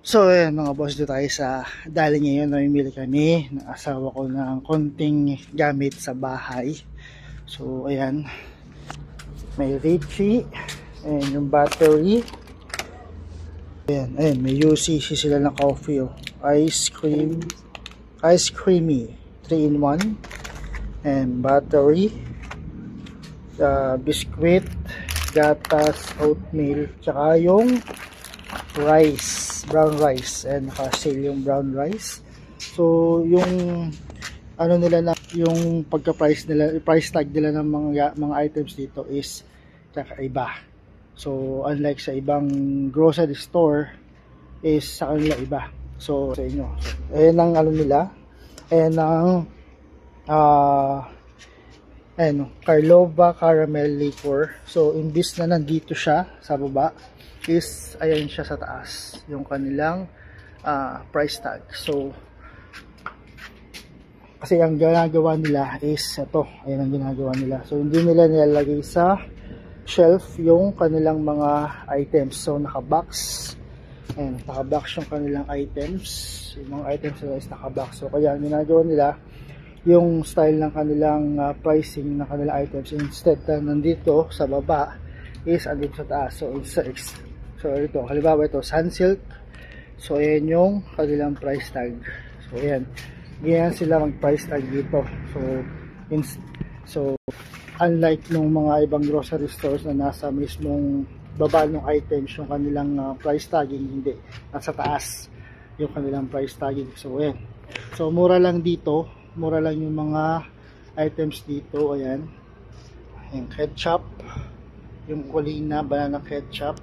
So ayan mga boss, dito tayo sa dali ngayon. Namimili kami ng asawa ko ng konting gamit sa bahay. So ayan, may Richie, ayan yung battery, ayan may UCC sila ng coffee, oh. Ice creamy 3-in-1, and battery, biscuit, gatas, oatmeal, tsaka yung rice, brown rice, and naka-sale yung brown rice. So yung ano nila na yung pagka-price nila, price tag nila ng mga items dito is kakaiba. So unlike sa ibang grocery store is sa kanila iba. So sa inyo, ayan ang ano nila, ayan ang Karlova caramel liquor. So imbis na nandito siya sa baba, is ayan siya sa taas yung kanilang price tag. So kasi ang ginagawa nila is ito, ayan ang ginagawa nila. So hindi nila nilalagay sa shelf yung kanilang mga items. So naka-box, ayan, naka-box yung kanilang items. Yung mga items nila is naka-box. So kaya ang ginagawa nila, yung style ng kanilang pricing ng kanilang items, instead na nandito sa baba is andito sa taas. So ito, halimbawa ito, Sunsilk. So ayan yung kanilang price tag. So ayan, ganyan sila mag price tag dito. So unlike nung mga ibang grocery stores na nasa mismong baba ng items yung kanilang price tagging, hindi, nasa taas yung kanilang price tagging. So ayan, so mura lang dito, mura lang yung mga items dito. Ayan, yung ketchup, yung Colina banana ketchup,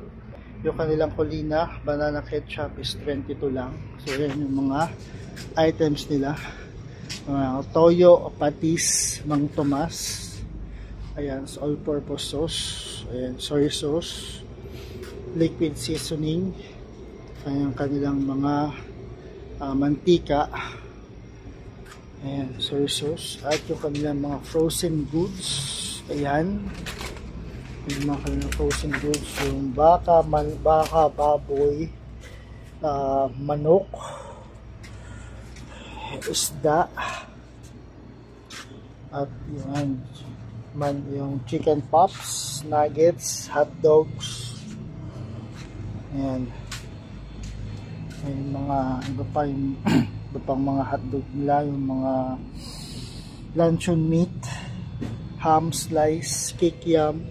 yung kanilang Colina banana ketchup is 22 lang. So ayan yung mga items nila, toyo, patis, Mang Tomas, ayan, all purpose sauce, ayan, soy sauce, liquid seasoning, ayan kanilang mga mantika, ayan, soy sauce, at yung kanilang mga frozen goods, ayan yung mga kanilang frozen goods, yung baka, baboy, manok, isda, at yung chicken pops, nuggets, hot dogs, ayan, yung mga iba pang mga hotdog nila, yung mga luncheon meat, ham slice, kikiam,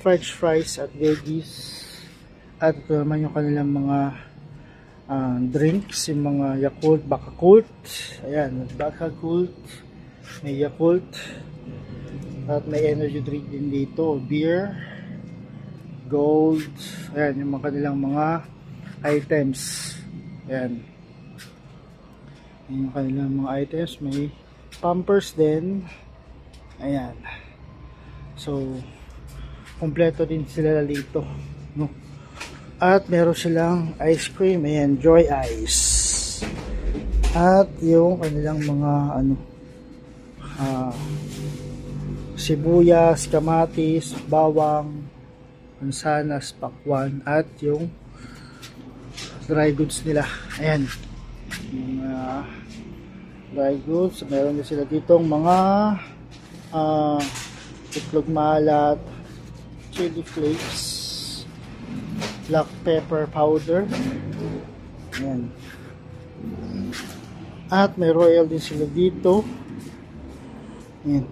french fries at veggies. At ito naman yung kanilang mga drinks, yung mga Yakult, Bakakult, ayan, Bakakult, may Yakult, at may energy drink din dito, beer, Gold, ayan yung mga kanilang mga items. Ayan, yung kanilang mga items, may Pampers din, ayan. So kompleto din sila dito, no? At meron silang ice cream, ayan, Joy Ice, at yung kanilang mga sibuyas, kamatis, bawang, mansanas, pakwan, at yung dry goods nila. Ayan, yung dry goods. Meron din sila ditong mga itlog maalat, chili flakes, black pepper powder, ayan. At may royal din sila dito. Ayan,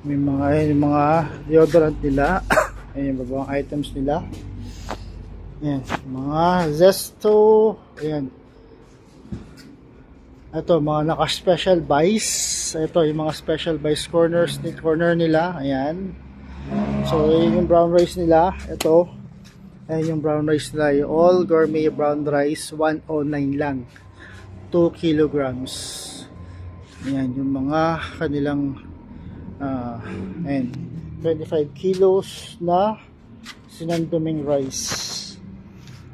may mga, ayan, yung mga deodorant nila. Ayan yung bagong items nila. Ayan, mga Zesto, ayan. Ito, mga naka-special buys. Ito, yung mga special buys corner nila. Ayan. So, ayan yung brown rice nila. Ito, ayan yung brown rice nila. Yung all gourmet brown rice, 109 lang. 2 kilograms. Ayan, yung mga kanilang ayan, 25 kilos na sinanduming rice.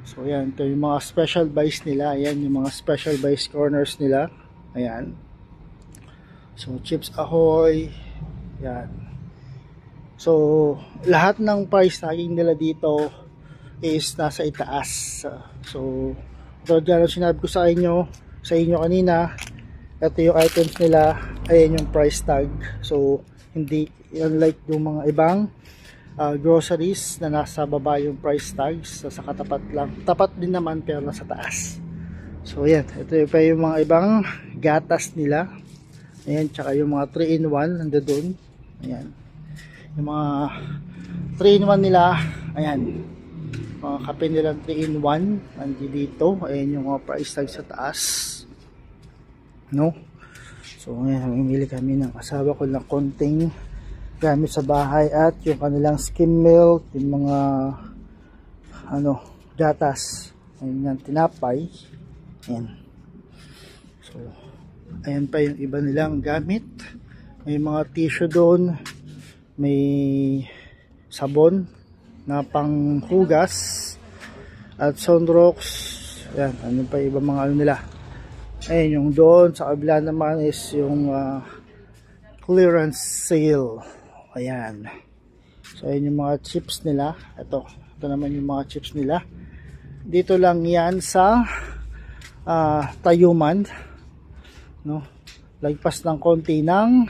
So ayan, ito yung mga special buys nila. Ayan yung mga special buys corners nila. Ayan. So Chips Ahoy. Ayan. So lahat ng price tagging nila dito is nasa itaas. So So dyan ang sinabi ko sa inyo kanina, ito yung items nila, ayan yung price tag. So hindi unlike yung mga ibang groceries na nasa baba yung price tags, sa katapat lang, tapat din naman pero nasa taas. So ayan, ito pa yung mga ibang gatas nila, ayan, tsaka yung mga 3-in-1 nandoon, ayan, yung mga 3-in-1 nila, ayan, mga kape nilang 3-in-1 nandiyo dito, ayan yung mga price tag sa taas, no? So ngayon mamimili kami ng asawa ko ng konting gamit sa bahay at yung kanilang skim milk, yung mga gatas, ayun yung tinapay, ayan. So ayan pa yung iba nilang gamit, may mga tissue doon, may sabon na panghugas at Sunrox, ayan, ano pa iba mga nila. Ayun yung doon sa kabila naman is yung clearance sale, ayan. So ayun yung mga chips nila, ito naman yung mga chips nila. Dito lang yan sa Tayuman, no? Lagpas ng konti ng,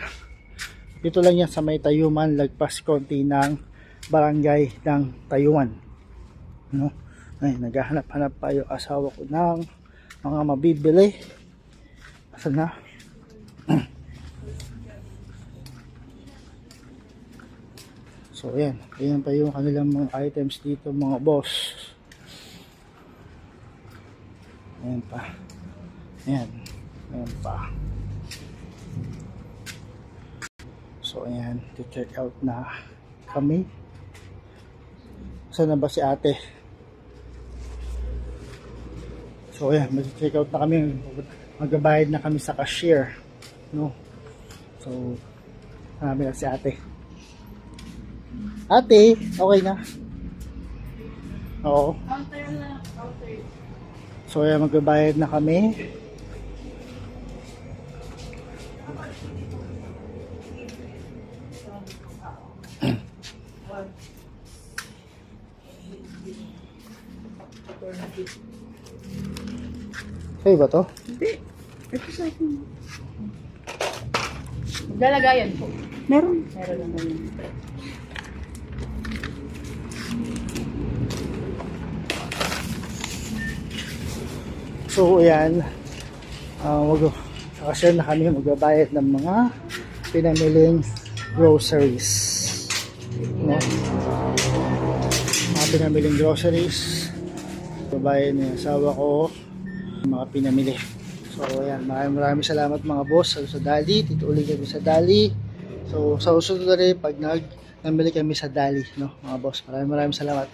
dito lang yan sa may Tayuman, lagpas konti ng barangay ng Tayuman, no? Ay, naghahanap-hanap pa yung asawa ko ng mga mabibili. Asan na? So ayan, ayan pa yung kanilang mga items dito mga boss. Ayan pa, ayan, ayan pa. So ayan, to check out na kami. Saan na ba si ate? So ayan, mag-check out na kami, magbabayad na kami sa cashier, no? So marami na si ate. Ate, okay na? Oo. Counter na, counter. So ayan, magbabayad na kami. Sa'yo ba to? Hindi. Ito sa akin. Lalagayan po. Meron. Meron lang ganyan. So ayan, kasi na kami magbabayad ng mga pinamiling groceries, no? Mga pinamiling groceries, babayad ng asawa ko mga pinamili. So ayan, maraming salamat mga boss sa Dali. Dito ulit kami sa Dali. So sa usunod na rin pag namili kami sa Dali, no mga boss, maraming salamat.